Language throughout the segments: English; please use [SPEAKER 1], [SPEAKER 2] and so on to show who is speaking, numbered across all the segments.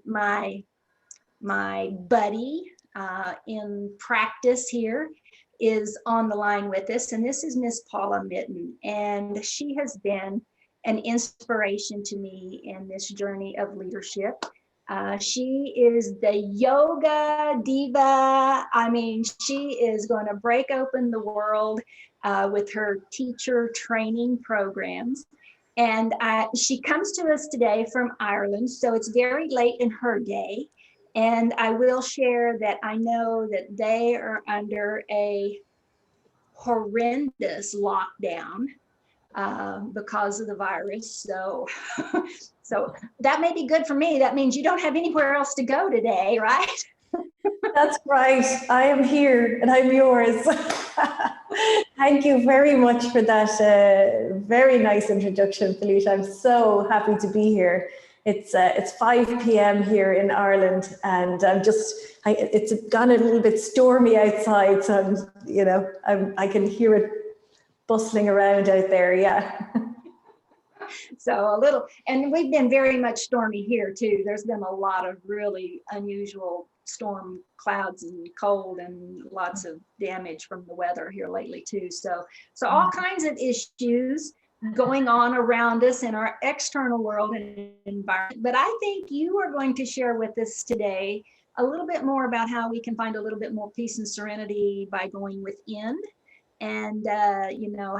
[SPEAKER 1] My buddy in practice here is on the line with us, and this is Miss Paula Mitten, and she has been an inspiration to me in this journey of leadership. She is the yoga diva. I mean, she is going to break open the world with her teacher training programs. And she comes to us today from Ireland, so it's very late in her day. And I will share that I know that they are under a horrendous lockdown because of the virus. So, so that may be good for me. That means you don't have anywhere else to go today, right?
[SPEAKER 2] That's right. I am here and I'm yours. Thank you very much for that very nice introduction, Felecia. I'm so happy to be here. It's 5 p.m. here in Ireland, and it's gone a little bit stormy outside, so I can hear it bustling around out there. Yeah.
[SPEAKER 1] So a little, and we've been very much stormy here too. There's been a lot of really unusual storm clouds and cold and lots of damage from the weather here lately too. So all kinds of issues going on around us in our external world and environment. But I think you are going to share with us today a little bit more about how we can find a little bit more peace and serenity by going within, and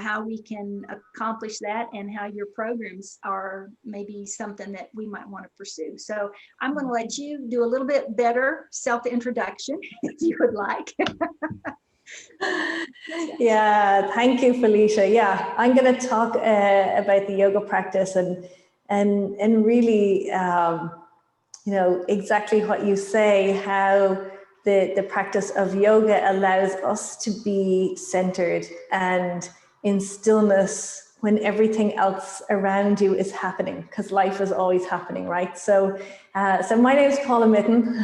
[SPEAKER 1] how we can accomplish that, and how your programs are maybe something that we might want to pursue. So I'm going to let you do a little bit better self-introduction if you would like.
[SPEAKER 2] Yeah, thank you, Felecia. Yeah, I'm going to talk about the yoga practice and really, exactly what you say, how the practice of yoga allows us to be centered and in stillness when everything else around you is happening, because life is always happening, right? So my name is Paula Mitten.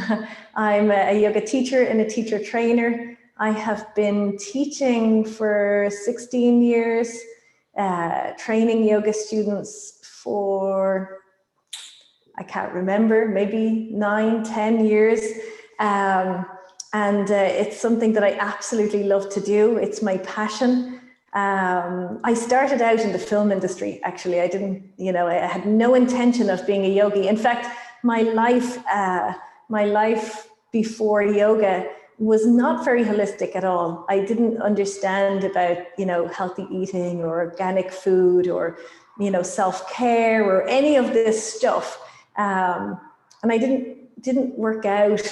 [SPEAKER 2] I'm a yoga teacher and a teacher trainer. I have been teaching for 16 years, training yoga students for, I can't remember, maybe 9, 10 years. It's something that I absolutely love to do. It's my passion. I started out in the film industry, actually. I had no intention of being a yogi. In fact, my life before yoga was not very holistic at all. I didn't understand about, healthy eating or organic food or, self-care or any of this stuff. And I didn't work out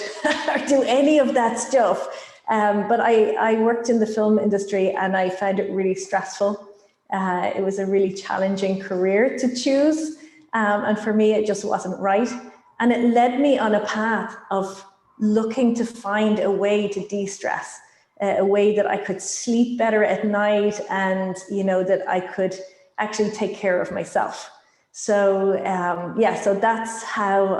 [SPEAKER 2] or do any of that stuff. But I worked in the film industry and I found it really stressful. It was a really challenging career to choose. And for me, it just wasn't right. And it led me on a path of looking to find a way to de-stress, a way that I could sleep better at night, and that I could actually take care of myself. So so that's how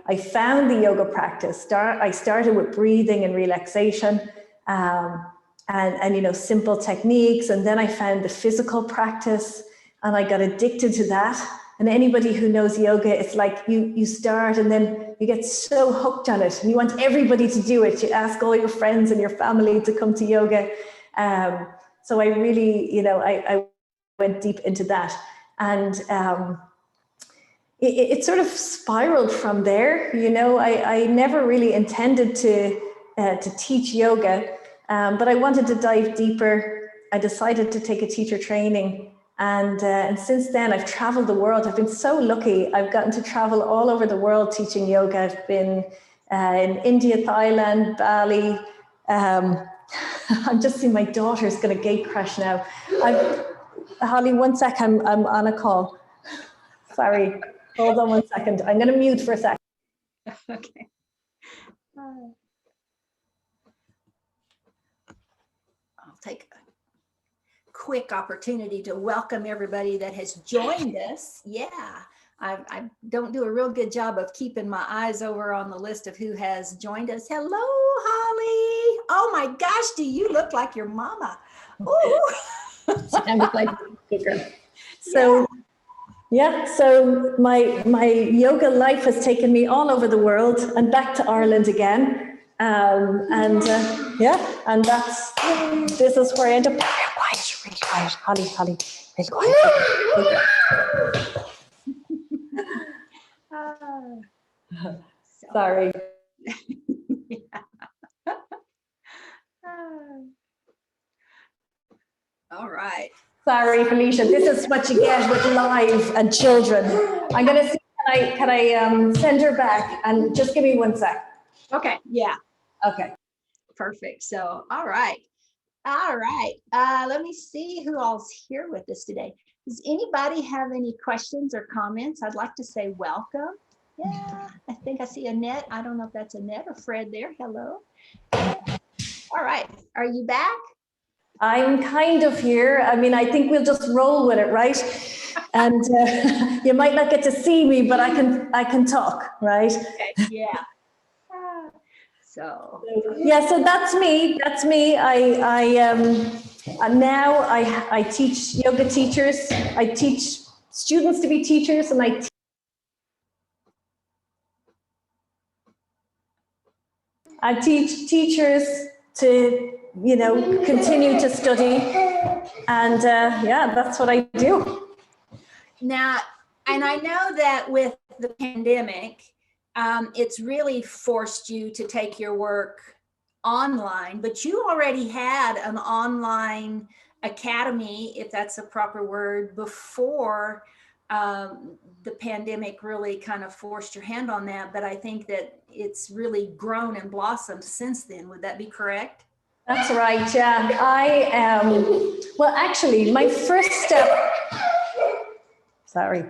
[SPEAKER 2] I found the yoga practice. I started with breathing and relaxation, and simple techniques, and then I found the physical practice, and I got addicted to that. And anybody who knows yoga, it's like you start and then you get so hooked on it and you want everybody to do it. You ask all your friends and your family to come to yoga. So I really, I went deep into that. And it sort of spiraled from there. I never really intended to teach yoga, but I wanted to dive deeper. I decided to take a teacher training. And since then, I've traveled the world. I've been so lucky. I've gotten to travel all over the world teaching yoga. I've been in India, Thailand, Bali. I'm just seeing my daughter's going to gate crash now. Holly, 1 sec, I'm on a call. Sorry, hold on 1 second. I'm going to mute for a second.
[SPEAKER 1] Okay. I'll take a quick opportunity to welcome everybody that has joined us. Yeah, I don't do a real good job of keeping my eyes over on the list of who has joined us. Hello, Holly. Oh my gosh, do you look like your mama? Ooh.
[SPEAKER 2] I look like a speaker. So Yeah, so my yoga life has taken me all over the world and back to Ireland again. And this is where I end up. Really quiet, Holly, really quiet. Sorry.
[SPEAKER 1] All right.
[SPEAKER 2] Sorry, Felicia. This is what you get with live and children. I'm going to see, can I send her back? And just give me 1 sec.
[SPEAKER 1] Okay. Yeah.
[SPEAKER 2] Okay.
[SPEAKER 1] Perfect. So, all right. Let me see who all's here with us today. Does anybody have any questions or comments? I'd like to say welcome. Yeah, I think I see Annette. I don't know if that's Annette or Fred there. Hello. All right. Are you back?
[SPEAKER 2] I'm kind of here. I mean, I think we'll just roll with it, right? And you might not get to see me, but I can talk, right?
[SPEAKER 1] Okay, yeah. So
[SPEAKER 2] that's me. That's me. Now I teach yoga teachers. I teach students to be teachers, and I teach teachers to continue to study, and that's what I do.
[SPEAKER 1] now, and I know that with the pandemic, it's really forced you to take your work online, but you already had an online academy, if that's a proper word, before the pandemic really kind of forced your hand on that. But I think that it's really grown and blossomed since then. Would that be correct?
[SPEAKER 2] That's right. Yeah, I am. Well, actually, my first step. Sorry.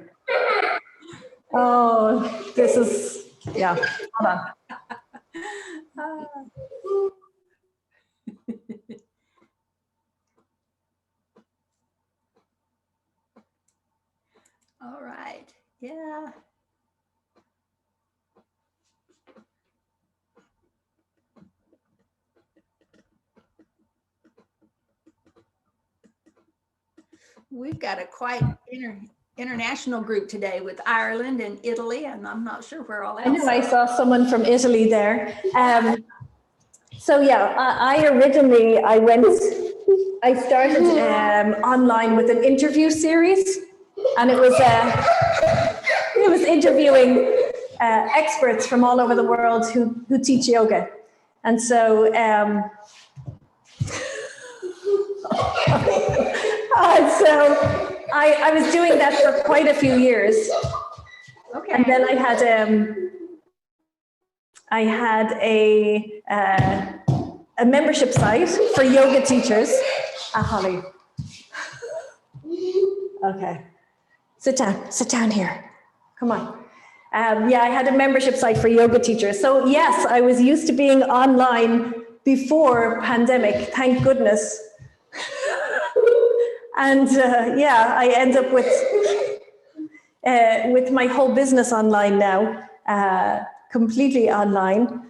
[SPEAKER 2] Oh, this is, yeah, hold on.
[SPEAKER 1] All right, yeah. We've got a quite international group today with Ireland and Italy, and I'm not sure where all else.
[SPEAKER 2] I know I saw someone from Italy there. So yeah, I started online with an interview series, and it was interviewing experts from all over the world who teach yoga, and so I was doing that for quite a few years.
[SPEAKER 1] Okay.
[SPEAKER 2] And then I had a membership site for yoga teachers. Holly. Okay. Sit down here. Come on. I had a membership site for yoga teachers. So yes, I was used to being online before pandemic, thank goodness. And I end up with my whole business online now, completely online.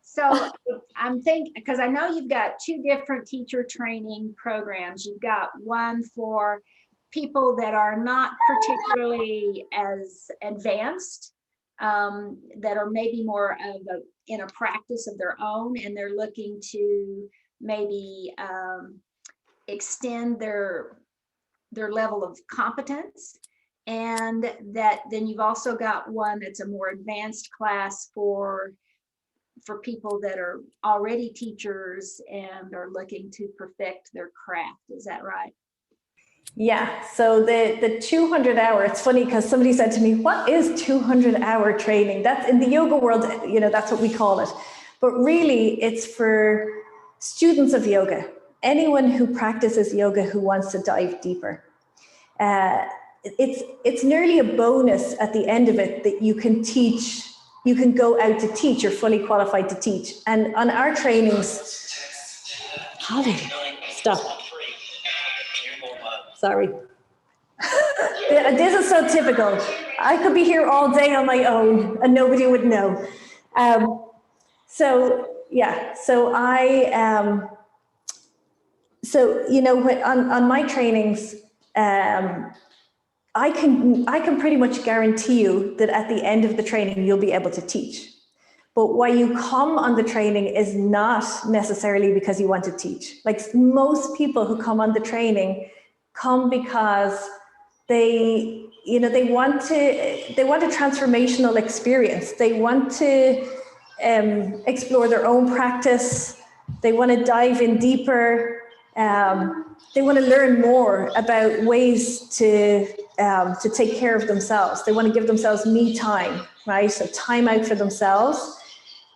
[SPEAKER 1] So I'm thinking, because I know you've got two different teacher training programs. You've got one for people that are not particularly as advanced, that are maybe more in a practice of their own, and they're looking to maybe extend their level of competence. And that then you've also got one that's a more advanced class for people that are already teachers and are looking to perfect their craft. Is that right?
[SPEAKER 2] Yeah, so the 200 hour, it's funny because somebody said to me, what is 200-hour training? That's in the yoga world, that's what we call it. But really it's for students of yoga, anyone who practices yoga who wants to dive deeper. It's nearly a bonus at the end of it that you can teach, you can go out to teach, you're fully qualified to teach. And on our trainings, Holly, stop. Sorry. This is so typical. I could be here all day on my own and nobody would know. On my trainings, I can pretty much guarantee you that at the end of the training, you'll be able to teach. But why you come on the training is not necessarily because you want to teach. Like most people who come on the training come because they want a transformational experience. They want to explore their own practice. They want to dive in deeper. They want to learn more about ways to take care of themselves. They want to give themselves me time, right? So time out for themselves.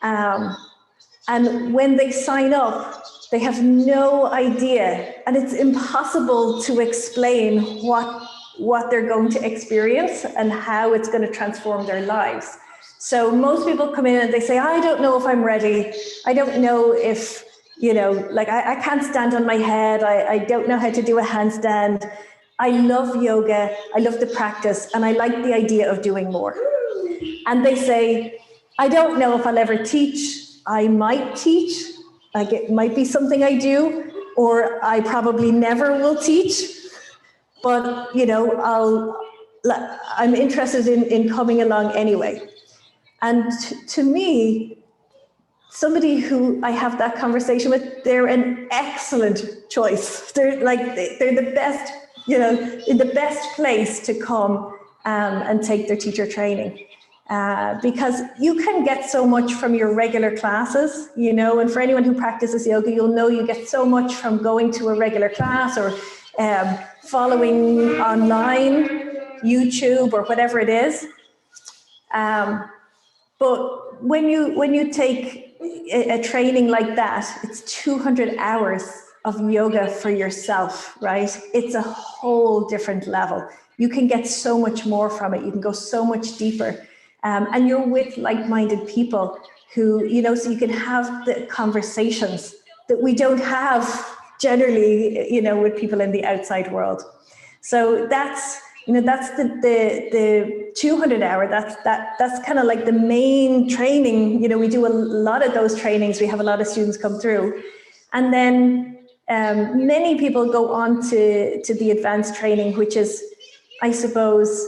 [SPEAKER 2] And when they sign up, they have no idea, and it's impossible to explain what they're going to experience and how it's going to transform their lives. So most people come in and they say, I don't know if I'm ready. I don't know if, like I can't stand on my head. I don't know how to do a handstand. I love yoga. I love the practice. And I like the idea of doing more. And they say, I don't know if I'll ever teach. I might teach. Like it might be something I do, or I probably never will teach. But, I'm interested in coming along anyway. And to me, somebody who I have that conversation with, they're an excellent choice. They're the best, in the best place to come and take their teacher training. Because you can get so much from your regular classes, and for anyone who practices yoga, you'll know you get so much from going to a regular class or following online, YouTube or whatever it is. But when you take a training like that, it's 200 hours of yoga for yourself, right? It's a whole different level. You can get so much more from it. You can go so much deeper. And you're with like-minded people who, so you can have the conversations that we don't have generally, with people in the outside world. So that's the 200 hour, that's kind of like the main training. We do a lot of those trainings. We have a lot of students come through. And then many people go on to the advanced training, which is, I suppose,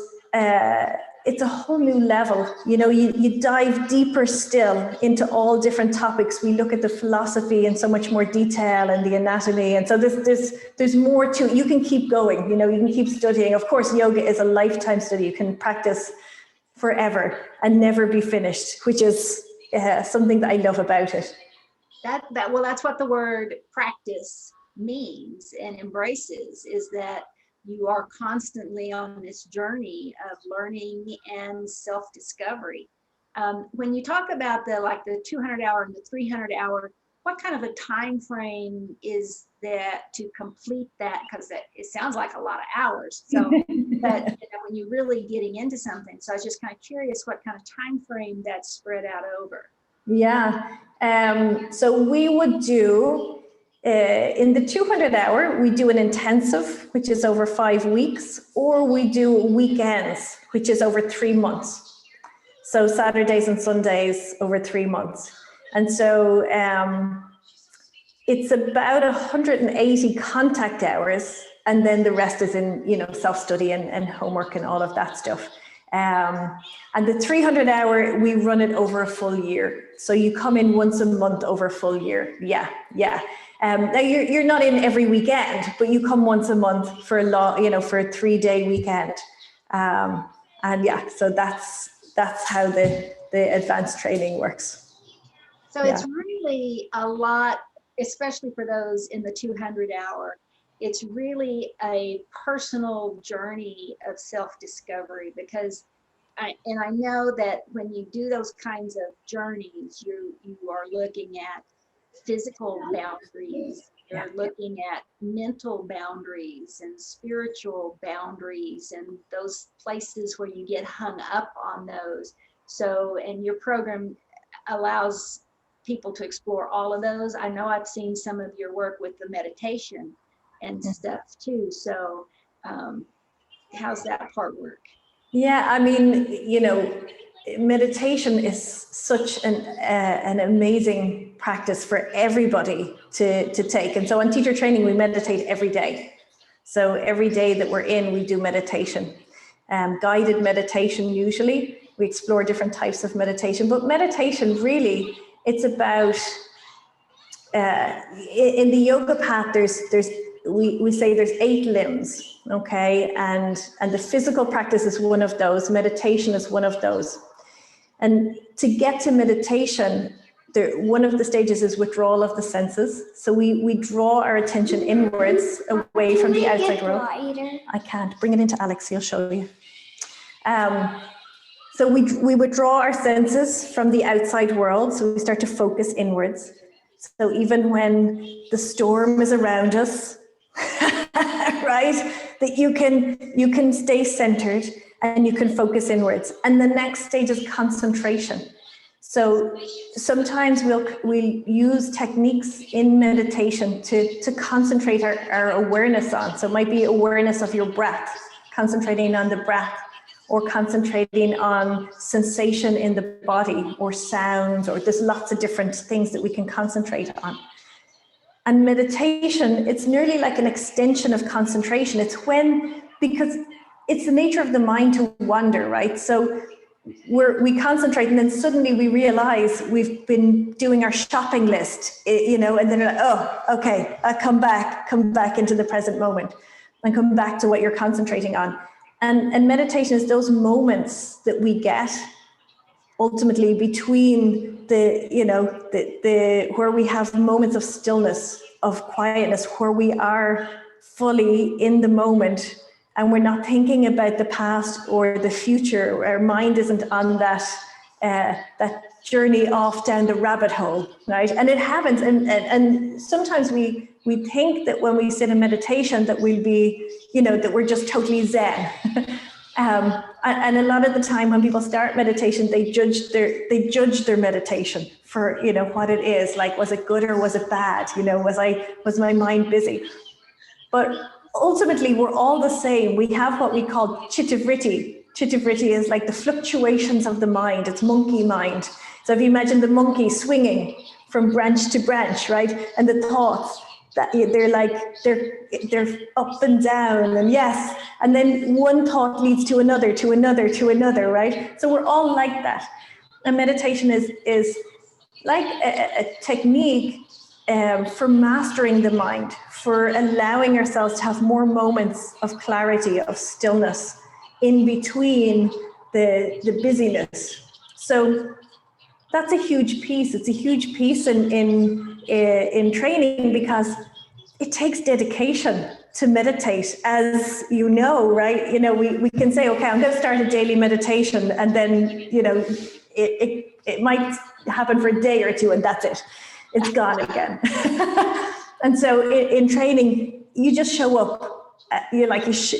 [SPEAKER 2] it's a whole new level. You dive deeper still into all different topics. We look at the philosophy in so much more detail and the anatomy. And so there's more to it. You can keep going, you can keep studying. Of course, yoga is a lifetime study. You can practice forever and never be finished, which is something that I love about it.
[SPEAKER 1] Well, that's what the word practice means and embraces, is that you are constantly on this journey of learning and self-discovery. When you talk about the 200 hour and the 300 hour, what kind of a time frame is that to complete that? Because it sounds like a lot of hours. So, but when you're really getting into something, so I was just kind of curious what kind of time frame that's spread out over.
[SPEAKER 2] Yeah. So we would do. In the 200 hour, we do an intensive, which is over 5 weeks, or we do weekends, which is over 3 months. So Saturdays and Sundays over 3 months. And so it's about 180 contact hours, and then the rest is in, self-study and homework and all of that stuff. And the 300 hour, we run it over a full year. So you come in once a month over a full year. Yeah. Now you're not in every weekend, but you come once a month for for a 3-day weekend. And yeah, so that's how the advanced training works.
[SPEAKER 1] So it's really a lot, especially for those in the 200 hour. It's really a personal journey of self-discovery, because I know that when you do those kinds of journeys, you are looking at physical boundaries, you're looking at mental boundaries and spiritual boundaries and those places where you get hung up on those. So, and your program allows people to explore all of those. I know I've seen some of your work with the meditation and stuff too. So how's that part work?
[SPEAKER 2] Yeah, I mean, meditation is such an amazing practice for everybody to take. And so on teacher training, we meditate every day. So every day that we're in, we do meditation. guided meditation usually. We explore different types of meditation, but meditation really, it's about, in the yoga path, we say there's 8 limbs, okay? And the physical practice is one of those, meditation is one of those. And to get to meditation, one of the stages is withdrawal of the senses. So we draw our attention inwards, away from the outside world. I can't, bring it into Alex, he'll show you. So we withdraw our senses from the outside world, so we start to focus inwards. So even when the storm is around us, right, that you can stay centered and you can focus inwards. And the next stage is concentration. So sometimes we'll use techniques in meditation to concentrate our awareness on. So it might be awareness of your breath, concentrating on the breath, or concentrating on sensation in the body, or sounds, or there's lots of different things that we can concentrate on. And meditation, it's nearly like an extension of concentration. Because it's the nature of the mind to wander, right? So we concentrate, and then suddenly we realize we've been doing our shopping list, and then we're like, oh, okay, I'll come back into the present moment and come back to what you're concentrating on. And meditation is those moments that we get ultimately between where we have moments of stillness, of quietness, where we are fully in the moment and we're not thinking about the past or the future. Our mind isn't on that journey off down the rabbit hole, right? And it happens. And sometimes we think that when we sit in meditation that we'll be, that we're just totally zen. And a lot of the time when people start meditation, they judge their meditation for, what it is. Like, was it good or was it bad? Was my mind busy? But ultimately, we're all the same. We have what we call chitta-vritti. Chitta-vritti is like the fluctuations of the mind. It's monkey mind. So if you imagine the monkey swinging from branch to branch, right? And the thoughts, that they're up and down, and yes, and then one thought leads to another, right? So we're all like that. And meditation is like a technique for mastering the mind, for allowing ourselves to have more moments of clarity, of stillness in between the busyness. So that's a huge piece. It's a huge piece in training, because it takes dedication to meditate, as you know, right? We can say, okay, I'm going to start a daily meditation, and then, it might happen for a day or two, and that's it. It's gone again. And so in training, you just show up.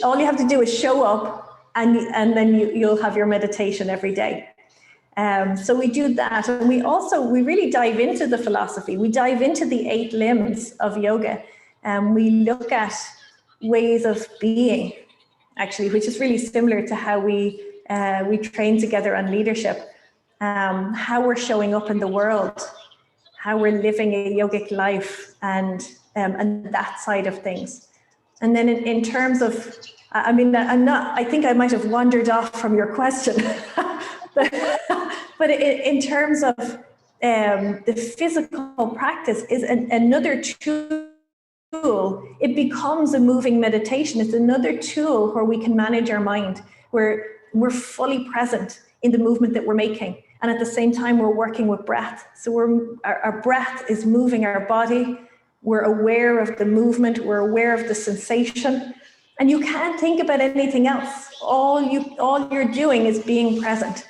[SPEAKER 2] All you have to do is show up, and then you'll have your meditation every day. So we do that, and we really dive into the philosophy. We dive into the 8 limbs of yoga, and we look at ways of being, actually, which is really similar to how we train together on leadership, how we're showing up in the world, how we're living a yogic life, and that side of things. And then in terms of, I think I might have wandered off from your question. But in terms of the physical practice is another tool. It becomes a moving meditation. It's another tool where we can manage our mind, where we're fully present in the movement that we're making. And at the same time, we're working with breath. So our breath is moving our body. We're aware of the movement. We're aware of the sensation. And you can't think about anything else. All you're doing is being present.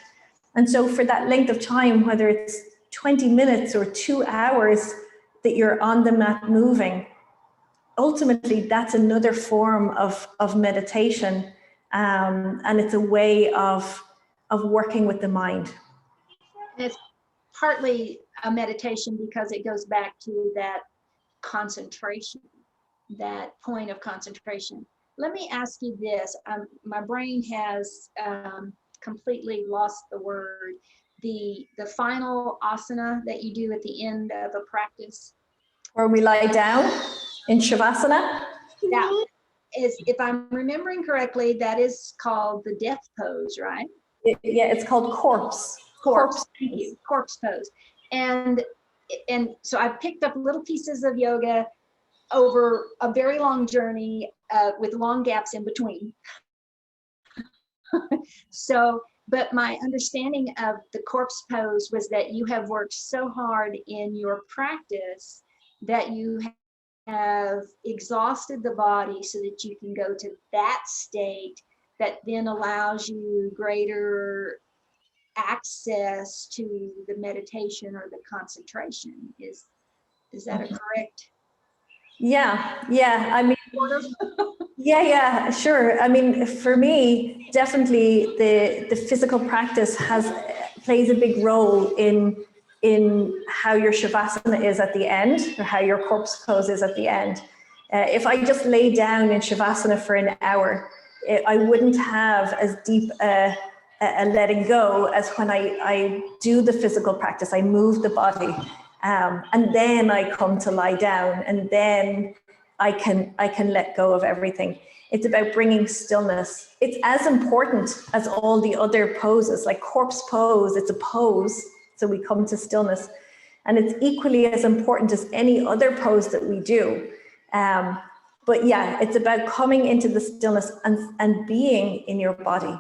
[SPEAKER 2] And so for that length of time, whether it's 20 minutes or 2 hours that you're on the mat moving, ultimately that's another form of meditation. And it's a way of working with the mind.
[SPEAKER 1] And it's partly a meditation because it goes back to that concentration, that point of concentration. Let me ask you this. My brain has completely lost the word. The final asana that you do at the end of a practice.
[SPEAKER 2] Where we lie down in Shavasana.
[SPEAKER 1] Yeah. if I'm remembering correctly, that is called the death pose, right?
[SPEAKER 2] Yeah, it's called corpse.
[SPEAKER 1] Corpse. Thank you. Corpse pose. And so I picked up little pieces of yoga over a very long journey with long gaps in between. So, but my understanding of the corpse pose was that you have worked so hard in your practice that you have exhausted the body so that you can go to that state that then allows you greater access to the meditation or the concentration. Is that a correct?
[SPEAKER 2] Yeah. I mean, yeah, sure. I mean, for me, definitely the physical practice plays a big role in how your shavasana is at the end, or how your corpse pose is at the end. If I just lay down in shavasana for an hour, I wouldn't have as deep a letting go as when I do the physical practice. I move the body, and then I come to lie down, and then I can let go of everything. It's about bringing stillness. It's as important as all the other poses, like corpse pose. It's a pose, so we come to stillness, and it's equally as important as any other pose that we do. But yeah, it's about coming into the stillness and being in your body,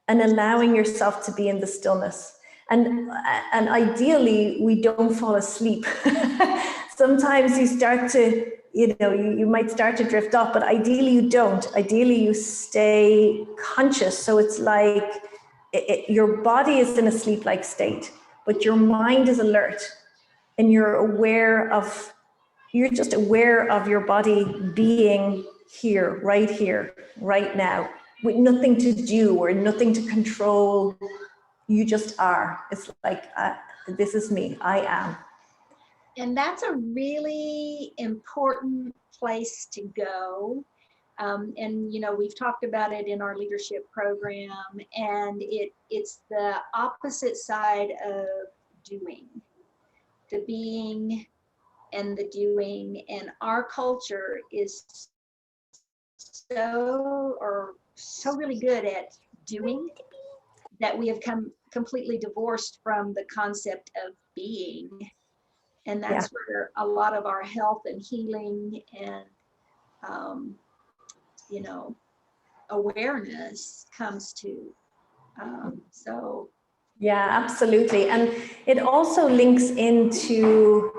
[SPEAKER 2] and allowing yourself to be in the stillness. And ideally, we don't fall asleep. Sometimes you start to, you might start to drift off, but ideally you don't. Ideally, you stay conscious. So it's like your body is in a sleep-like state, but your mind is alert, and you're just aware of your body being here, right now, with nothing to do or nothing to control. You just are. It's like, this is me, I am.
[SPEAKER 1] And that's a really important place to go. And we've talked about it in our leadership program, and it's the opposite side of doing, the being and the doing. And our culture is so really good at doing that we have completely divorced from the concept of being. And that's where a lot of our health and healing and awareness comes to.
[SPEAKER 2] Yeah, absolutely. And it also links into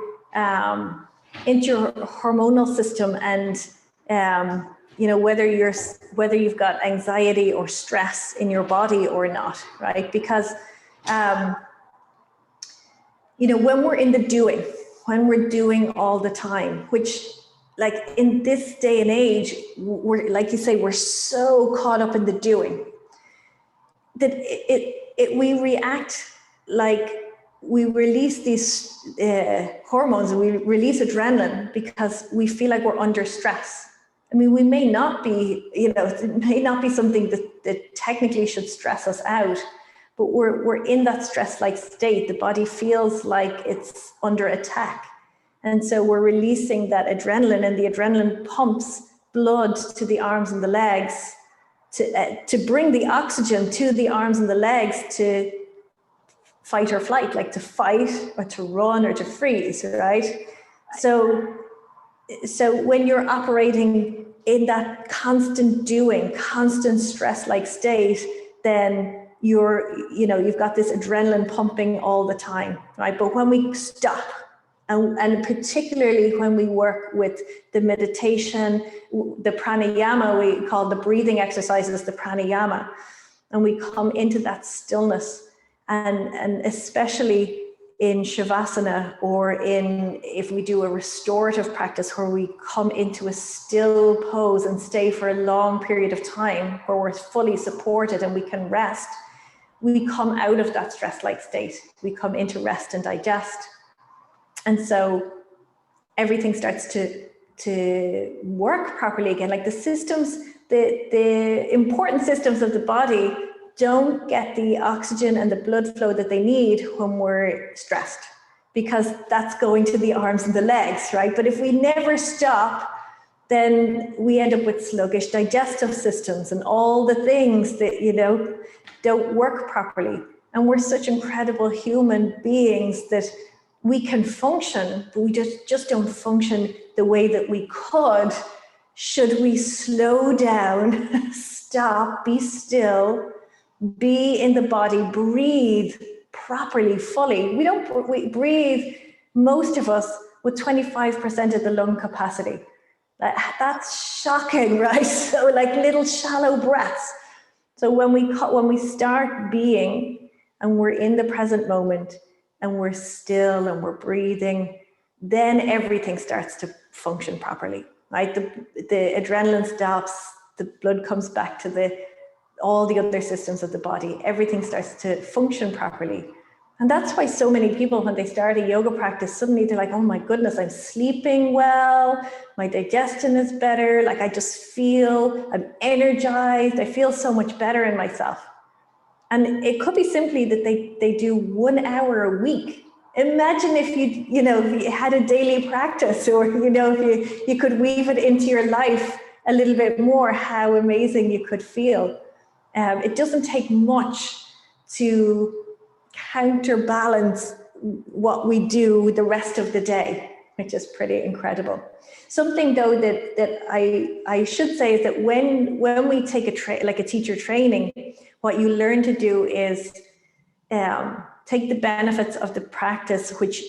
[SPEAKER 2] your hormonal system, and whether you've got anxiety or stress in your body or not, right? Because when we're in the doing, when we're doing all the time, which, like, in this day and age, we're, like you say, we're so caught up in the doing that we react like we release these hormones, and we release adrenaline because we feel like we're under stress. I mean, we may not be, it may not be something that technically should stress us out, but we're in that stress-like state. The body feels like it's under attack. And so we're releasing that adrenaline, and the adrenaline pumps blood to the arms and the legs to bring the oxygen to the arms and the legs to fight or flight, like to fight or to run or to freeze, right? So when you're operating in that constant doing, constant stress-like state, then you've got this adrenaline pumping all the time, right? But when we stop, and particularly when we work with the meditation, the pranayama, we call the breathing exercises the pranayama, and we come into that stillness, and especially in shavasana, or if we do a restorative practice where we come into a still pose and stay for a long period of time where we're fully supported and we can rest, we come out of that stress-like state. We come into rest and digest. And so everything starts to work properly again. Like the systems, the important systems of the body don't get the oxygen and the blood flow that they need when we're stressed, because that's going to the arms and the legs, right? But if we never stop, then we end up with sluggish digestive systems and all the things that, don't work properly. And we're such incredible human beings that we can function, but we just don't function the way that we could should we slow down, stop, be still, be in the body, breathe properly, fully. We breathe, most of us, with 25% of the lung capacity. That's shocking, right? So like little shallow breaths. So when we start being and we're in the present moment and we're still and we're breathing, then everything starts to function properly, right? The adrenaline stops, the blood comes back to all the other systems of the body. Everything starts to function properly. And that's why so many people, when they start a yoga practice, suddenly they're like, oh my goodness, I'm sleeping well, my digestion is better, like I'm energized, I feel so much better in myself. And it could be simply that they do 1 hour a week. Imagine if you had a daily practice, or, if you could weave it into your life a little bit more, how amazing you could feel. It doesn't take much to counterbalance what we do the rest of the day, which is pretty incredible. Something though that I should say is that when we take a teacher training, what you learn to do is take the benefits of the practice, which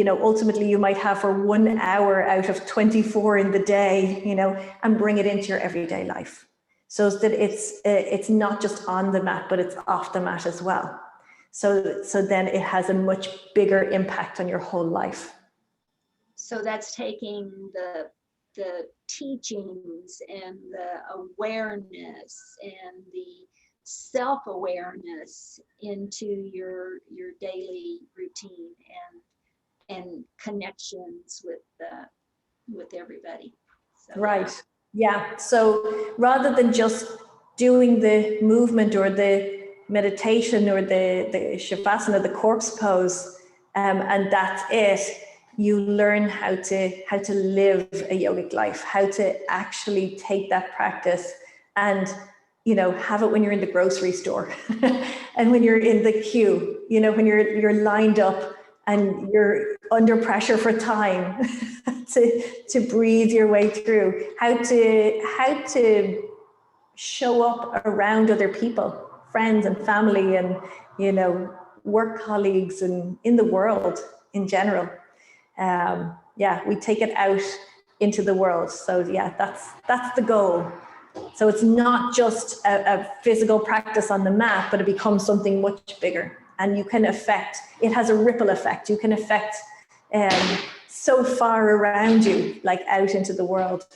[SPEAKER 2] ultimately you might have for 1 hour out of 24 in the day, and bring it into your everyday life, so that it's not just on the mat, but it's off the mat as well. So then it has a much bigger impact on your whole life.
[SPEAKER 1] So that's taking the teachings and the awareness and the self-awareness into your daily routine and connections with everybody. So,
[SPEAKER 2] right. Yeah. So rather than just doing the movement or the meditation or the shavasana, the corpse pose, and that's it, you learn how to live a yogic life, how to actually take that practice and have it when you're in the grocery store and when you're in the queue, when you're lined up and you're under pressure for time, to breathe your way through, how to show up around other people, friends and family, and work colleagues, and in the world in general. We take it out into the world. So yeah, that's the goal. So it's not just a physical practice on the mat, but it becomes something much bigger, and it has a ripple effect. You can affect so far around you, like out into the world.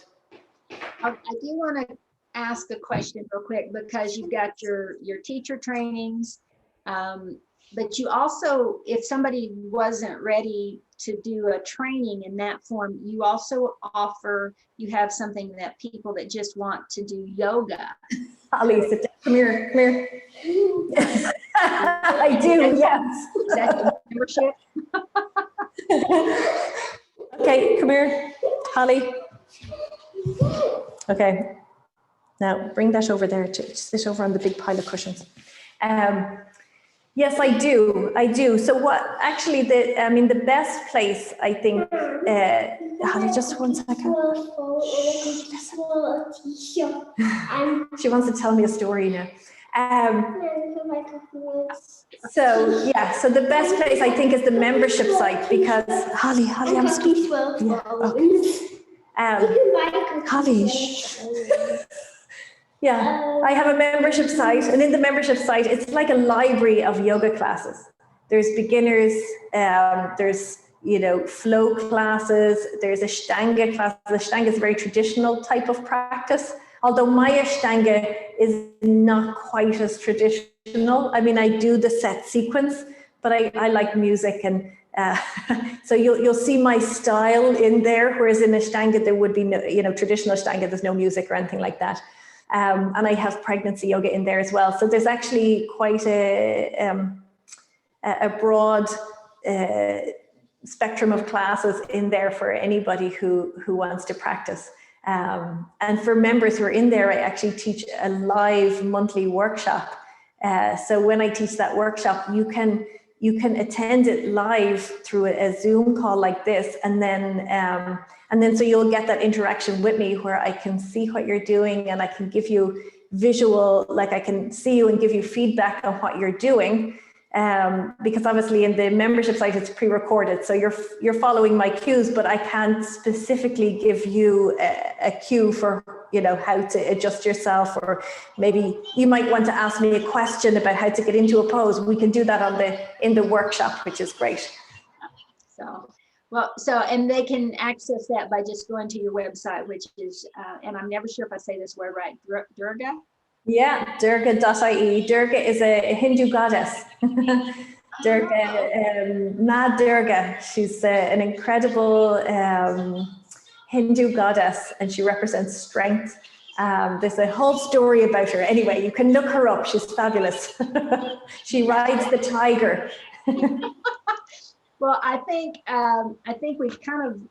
[SPEAKER 1] I do want to ask a question real quick, because you've got your teacher trainings, but you also, if somebody wasn't ready to do a training in that form, you also you have something that people that just want to do yoga.
[SPEAKER 2] Ali, sit down. Come here. I do, yes.
[SPEAKER 1] Is that the membership?
[SPEAKER 2] Okay, come here, Holly. Okay. Now bring that over there to sit over on the big pile of cushions. Yes, I do. So the best place, I think, Holly, just 1 second. She wants to tell me a story now. So the best place, I think, is the membership site, because Holly, I'm speaking. Yeah, okay. Holly, yeah, I have a membership site, and in the membership site, it's like a library of yoga classes. There's beginners, there's flow classes, there's Ashtanga classes. Ashtanga is a very traditional type of practice, although my Ashtanga is not quite as traditional. I mean, I do the set sequence, but I like music, and so you'll see my style in there, whereas in Ashtanga there would be no, traditional Ashtanga, there's no music or anything like that. And I have pregnancy yoga in there as well. So there's actually quite a broad spectrum of classes in there for anybody who wants to practice. And for members who are in there, I actually teach a live monthly workshop. So when I teach that workshop, you can attend it live through a Zoom call like this, and then so you'll get that interaction with me where I can see what you're doing, and I can give you visual, like I can see you and give you feedback on what you're doing. Because obviously in the membership site it's pre-recorded, so you're following my cues, but I can't specifically give you a cue for how to adjust yourself, or maybe you might want to ask me a question about how to get into a pose. We can do that in the workshop, which is great.
[SPEAKER 1] And they can access that by just going to your website, which is and I'm never sure if I say this word right, Durga.
[SPEAKER 2] Yeah, Durga.ie. Durga is a Hindu goddess. Durga, Ma Durga. She's an incredible Hindu goddess, and she represents strength. There's a whole story about her. Anyway, you can look her up. She's fabulous. She rides the tiger.
[SPEAKER 1] Well, I think we've kind of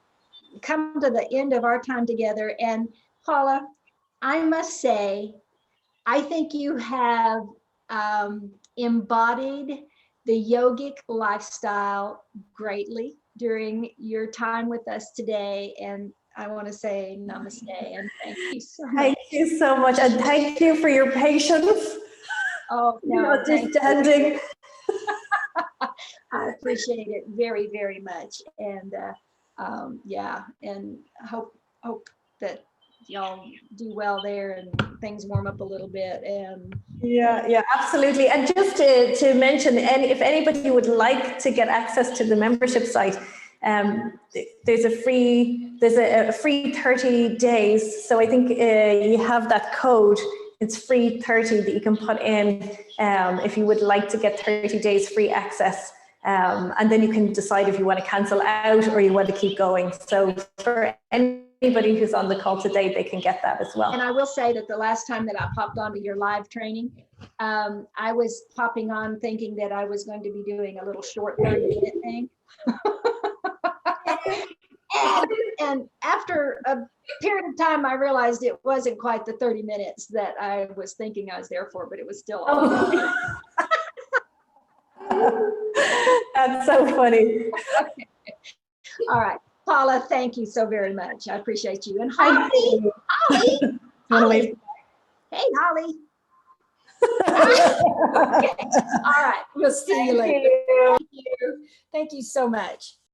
[SPEAKER 1] come to the end of our time together. And Paula, I must say, I think you have embodied the yogic lifestyle greatly during your time with us today. And I want to say namaste and thank you so much.
[SPEAKER 2] Thank you so much. And thank you for your patience.
[SPEAKER 1] Oh, no.
[SPEAKER 2] Understanding.
[SPEAKER 1] I appreciate it very, very much. And and hope that y'all do well there and things warm up a little bit. And
[SPEAKER 2] yeah, absolutely. And just to mention, if anybody would like to get access to the membership site, there's a free 30 days. So I think you have that code. It's free 30 that you can put in if you would like to get 30 days free access. And then you can decide if you want to cancel out or you want to keep going. So for anybody who's on the call today, they can get that as well.
[SPEAKER 1] And I will say that the last time that I popped onto your live training, I was popping on thinking that I was going to be doing a little short 30-minute thing. And after a period of time, I realized it wasn't quite the 30 minutes that I was thinking I was there for, but it was still.
[SPEAKER 2] That's so funny.
[SPEAKER 1] Okay. All right. Paula, thank you so very much. I appreciate you. And Holly. Hey, Holly. Okay. All right. We'll see you later. Thank you. Thank you so much.